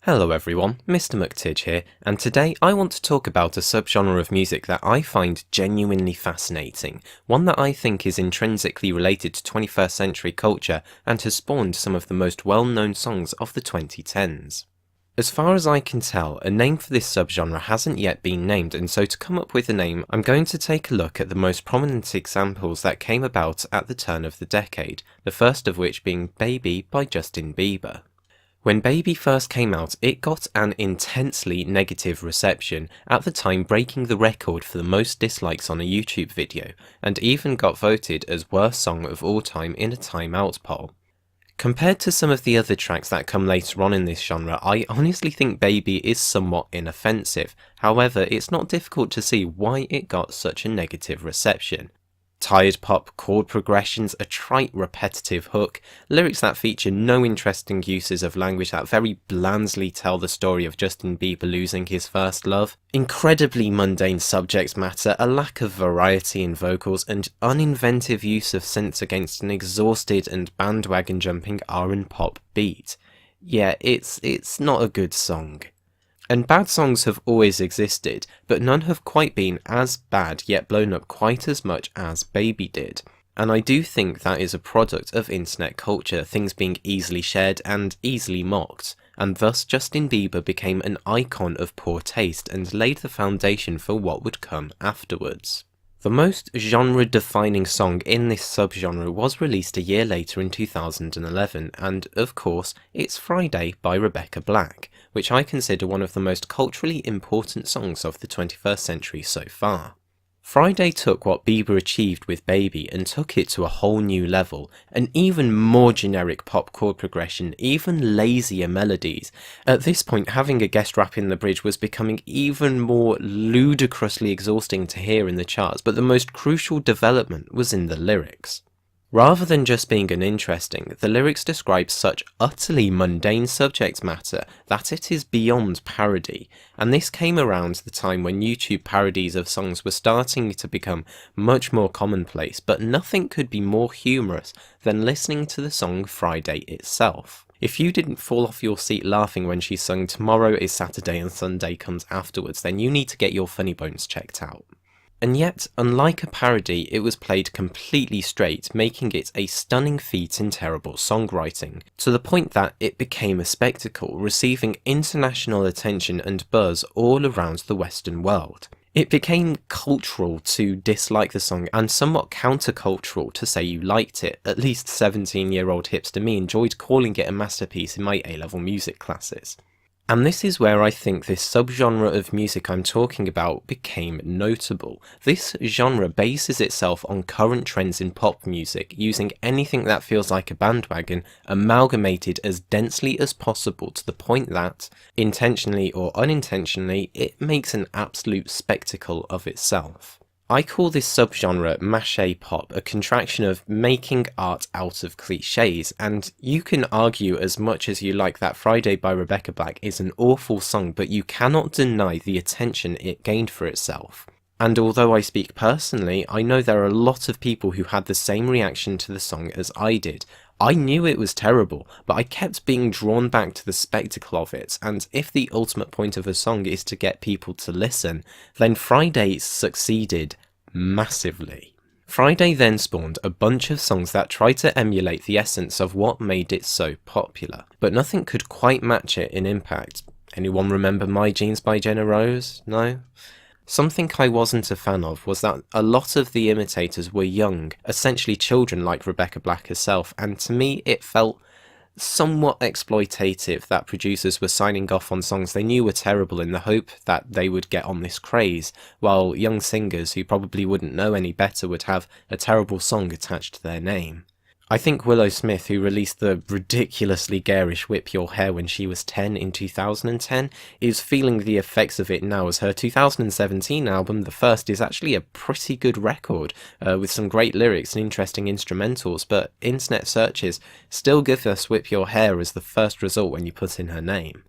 Hello everyone, Mr. McTidge here, and today I want to talk about a subgenre of music that I find genuinely fascinating, one that I think is intrinsically related to 21st century culture and has spawned some of the most well-known songs of the 2010s. As far as I can tell, a name for this subgenre hasn't yet been named, and so to come up with a name, I'm going to take a look at the most prominent examples that came about at the turn of the decade, the first of which being Baby by Justin Bieber. When Baby first came out, it got an intensely negative reception, at the time breaking the record for the most dislikes on a YouTube video, and even got voted as worst song of all time in a Time Out poll. Compared to some of the other tracks that come later on in this genre, I honestly think Baby is somewhat inoffensive, however it's not difficult to see why it got such a negative reception. Tired pop, chord progressions, a trite repetitive hook, lyrics that feature no interesting uses of language that very blandly tell the story of Justin Bieber losing his first love, incredibly mundane subject matter, a lack of variety in vocals, and uninventive use of synths against an exhausted and bandwagon jumping R&pop beat. Yeah, it's not a good song. And bad songs have always existed, but none have quite been as bad yet blown up quite as much as Baby did. And I do think that is a product of internet culture, things being easily shared and easily mocked, and thus Justin Bieber became an icon of poor taste and laid the foundation for what would come afterwards. The most genre-defining song in this subgenre was released a year later in 2011, and of course, it's Friday by Rebecca Black, which I consider one of the most culturally important songs of the 21st century so far. Friday took what Bieber achieved with Baby and took it to a whole new level, an even more generic pop chord progression, even lazier melodies. At this point, having a guest rap in the bridge was becoming even more ludicrously exhausting to hear in the charts, but the most crucial development was in the lyrics. Rather than just being uninteresting, the lyrics describe such utterly mundane subject matter that it is beyond parody, and this came around the time when YouTube parodies of songs were starting to become much more commonplace, but nothing could be more humorous than listening to the song Friday itself. If you didn't fall off your seat laughing when she sung Tomorrow is Saturday and Sunday comes afterwards, then you need to get your funny bones checked out. And yet, unlike a parody, it was played completely straight, making it a stunning feat in terrible songwriting, to the point that it became a spectacle, receiving international attention and buzz all around the Western world. It became cultural to dislike the song and somewhat countercultural to say you liked it. At least 17-year-old hipster me enjoyed calling it a masterpiece in my A-level music classes. And this is where I think this subgenre of music I'm talking about became notable. This genre bases itself on current trends in pop music, using anything that feels like a bandwagon, amalgamated as densely as possible to the point that, intentionally or unintentionally, it makes an absolute spectacle of itself. I call this subgenre Maché Pop, a contraction of making art out of cliches, and you can argue as much as you like that Friday by Rebecca Black is an awful song, but you cannot deny the attention it gained for itself. And although I speak personally, I know there are a lot of people who had the same reaction to the song as I did. I knew it was terrible, but I kept being drawn back to the spectacle of it, and if the ultimate point of a song is to get people to listen, then Friday succeeded massively. Friday then spawned a bunch of songs that tried to emulate the essence of what made it so popular, but nothing could quite match it in impact. Anyone remember My Jeans by Jenna? No? Something I wasn't a fan of was that a lot of the imitators were young, essentially children like Rebecca Black herself, and to me it felt somewhat exploitative that producers were signing off on songs they knew were terrible in the hope that they would get on this craze, while young singers who probably wouldn't know any better would have a terrible song attached to their name. I think Willow, who released the ridiculously garish Whip Your Hair when she was 10 in 2010, is feeling the effects of it now, as her 2017 album, The First, is actually a pretty good record, with some great lyrics and interesting instrumentals, but internet searches still give us Whip Your Hair as the first result when you put in her name.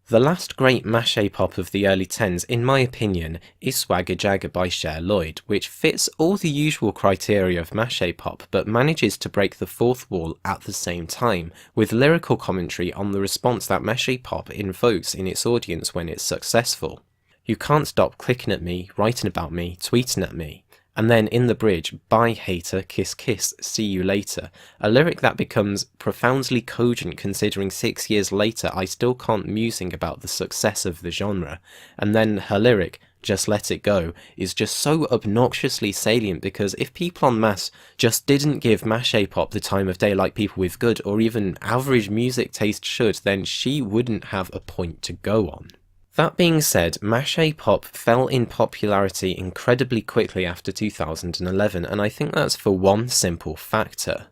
The last great Maché Pop of the early 10s, in my opinion, is Swagger Jagger by Cher Lloyd, which fits all the usual criteria of Maché Pop, but manages to break the fourth wall at the same time, with lyrical commentary on the response that Maché Pop invokes in its audience when it's successful. You can't stop clicking at me, writing about me, tweeting at me. And then in the bridge, bye hater, kiss kiss, see you later, a lyric that becomes profoundly cogent considering 6 years later I still can't musing about the success of the genre. And then her lyric, just let it go, is just so obnoxiously salient because if people en masse just didn't give Maché Pop the time of day like people with good or even average music taste should, then she wouldn't have a point to go on. That being said, Maché Pop fell in popularity incredibly quickly after 2011, and I think that's for one simple factor.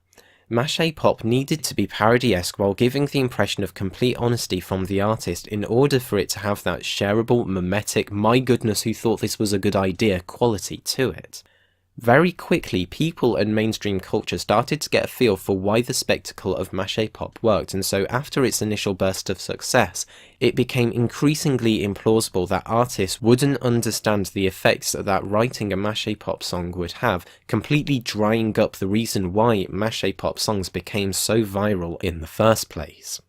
Maché Pop needed to be parody-esque while giving the impression of complete honesty from the artist in order for it to have that shareable, mimetic, my goodness who thought this was a good idea quality to it. Very quickly, people and mainstream culture started to get a feel for why the spectacle of Maché Pop worked, and so after its initial burst of success, it became increasingly implausible that artists wouldn't understand the effects that writing a Maché Pop song would have, completely drying up the reason why Maché Pop songs became so viral in the first place.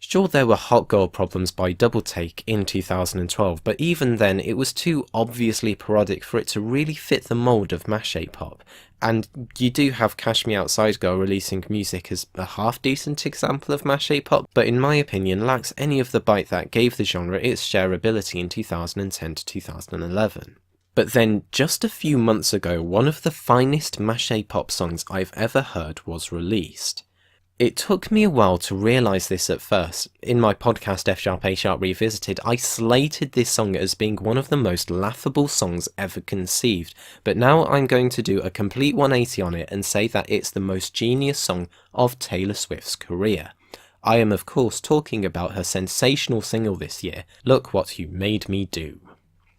Sure, there were Hot Girl Problems by Double Take in 2012, but even then it was too obviously parodic for it to really fit the mould of Maché Pop. And you do have Cash Me Outside Girl releasing music as a half-decent example of Maché Pop, but in my opinion lacks any of the bite that gave the genre its shareability in 2010 to 2011. But then, just a few months ago, one of the finest Maché Pop songs I've ever heard was released. It took me a while to realise this at first. In my podcast F# A# Revisited, I slated this song as being one of the most laughable songs ever conceived, but now I'm going to do a complete 180 on it and say that it's the most genius song of Taylor Swift's career. I am of course talking about her sensational single this year, Look What You Made Me Do.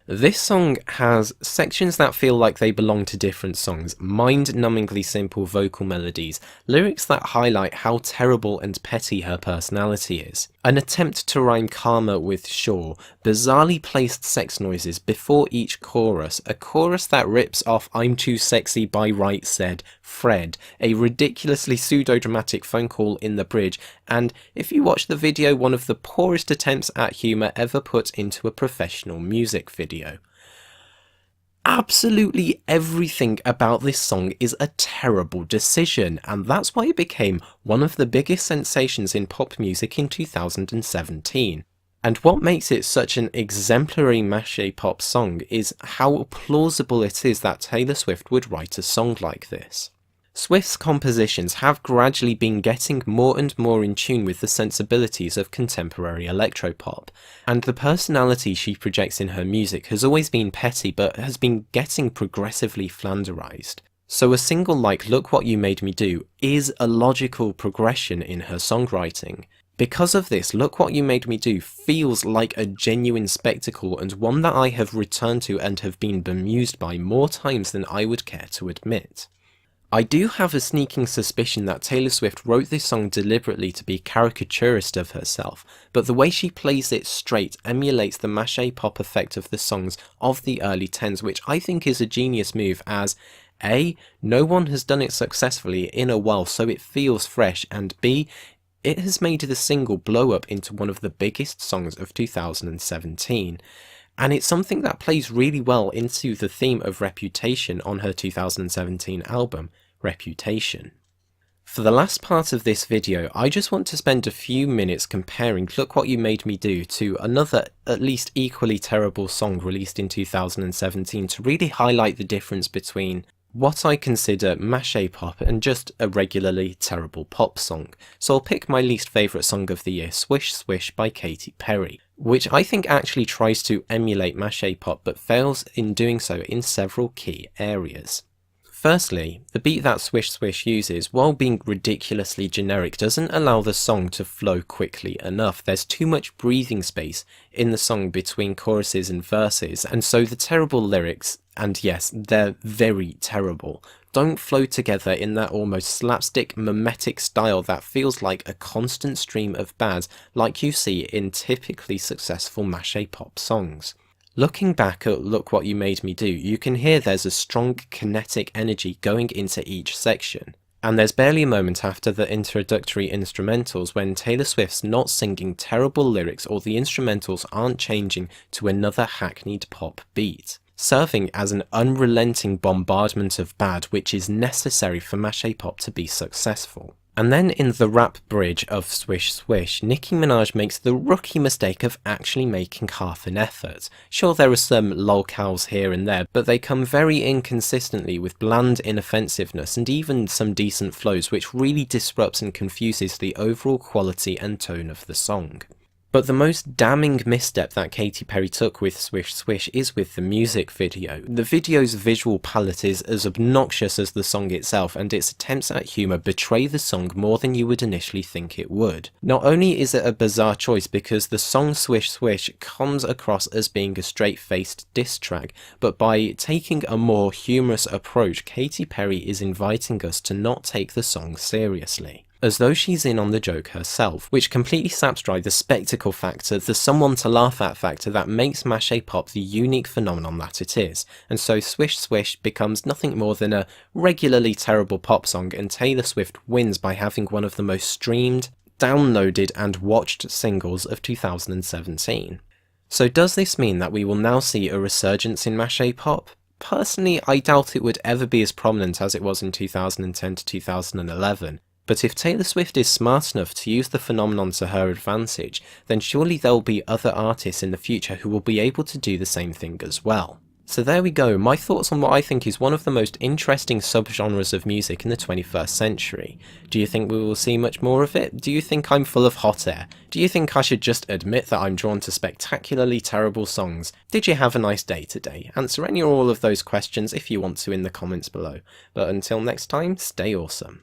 This song has sections that feel like they belong to different songs, mind-numbingly simple vocal melodies, lyrics that highlight how terrible and petty her personality is, an attempt to rhyme karma with sure, bizarrely placed sex noises before each chorus, a chorus that rips off I'm Too Sexy by Right Said Fred, a ridiculously pseudo-dramatic phone call in the bridge, and, if you watch the video, one of the poorest attempts at humour ever put into a professional music video. Absolutely everything about this song is a terrible decision, and that's why it became one of the biggest sensations in pop music in 2017. And what makes it such an exemplary Maché Pop song is how plausible it is that Taylor Swift would write a song like this. Swift's compositions have gradually been getting more and more in tune with the sensibilities of contemporary electropop, and the personality she projects in her music has always been petty but has been getting progressively flanderized. So a single like Look What You Made Me Do is a logical progression in her songwriting. Because of this, Look What You Made Me Do feels like a genuine spectacle and one that I have returned to and have been bemused by more times than I would care to admit. I do have a sneaking suspicion that Taylor Swift wrote this song deliberately to be caricaturist of herself, but the way she plays it straight emulates the Maché Pop effect of the songs of the early 10s, which I think is a genius move as A, no one has done it successfully in a while so it feels fresh, and B, it has made the single blow up into one of the biggest songs of 2017. And it's something that plays really well into the theme of reputation on her 2017 album, Reputation. For the last part of this video, I just want to spend a few minutes comparing Look What You Made Me Do to another at least equally terrible song released in 2017 to really highlight the difference between what I consider Maché Pop and just a regularly terrible pop song. So I'll pick my least favourite song of the year, Swish Swish by Katy Perry, which I think actually tries to emulate Maché Pop but fails in doing so in several key areas. Firstly, the beat that Swish Swish uses, while being ridiculously generic, doesn't allow the song to flow quickly enough. There's too much breathing space in the song between choruses and verses, and so the terrible lyrics, and yes, they're very terrible, don't flow together in that almost slapstick, mimetic style that feels like a constant stream of bad like you see in typically successful Maché Pop songs. Looking back at Look What You Made Me Do, you can hear there's a strong kinetic energy going into each section. And there's barely a moment after the introductory instrumentals when Taylor Swift's not singing terrible lyrics or the instrumentals aren't changing to another hackneyed pop beat, serving as an unrelenting bombardment of bad which is necessary for Maché Pop to be successful. And then in the rap bridge of Swish Swish, Nicki Minaj makes the rookie mistake of actually making half an effort. Sure, there are some lolcows here and there, but they come very inconsistently with bland inoffensiveness and even some decent flows, which really disrupts and confuses the overall quality and tone of the song. But the most damning misstep that Katy Perry took with Swish Swish is with the music video. The video's visual palette is as obnoxious as the song itself, and its attempts at humour betray the song more than you would initially think it would. Not only is it a bizarre choice because the song Swish Swish comes across as being a straight-faced diss track, but by taking a more humorous approach, Katy Perry is inviting us to not take the song seriously, as though she's in on the joke herself, which completely saps dry the spectacle factor, the someone to laugh at factor that makes Maché Pop the unique phenomenon that it is, and so Swish Swish becomes nothing more than a regularly terrible pop song, and Taylor Swift wins by having one of the most streamed, downloaded and watched singles of 2017. So does this mean that we will now see a resurgence in Maché Pop? Personally, I doubt it would ever be as prominent as it was in 2010 to 2011. But if Taylor Swift is smart enough to use the phenomenon to her advantage, then surely there will be other artists in the future who will be able to do the same thing as well. So there we go, my thoughts on what I think is one of the most interesting subgenres of music in the 21st century. Do you think we will see much more of it? Do you think I'm full of hot air? Do you think I should just admit that I'm drawn to spectacularly terrible songs? Did you have a nice day today? Answer any or all of those questions if you want to in the comments below. But until next time, stay awesome.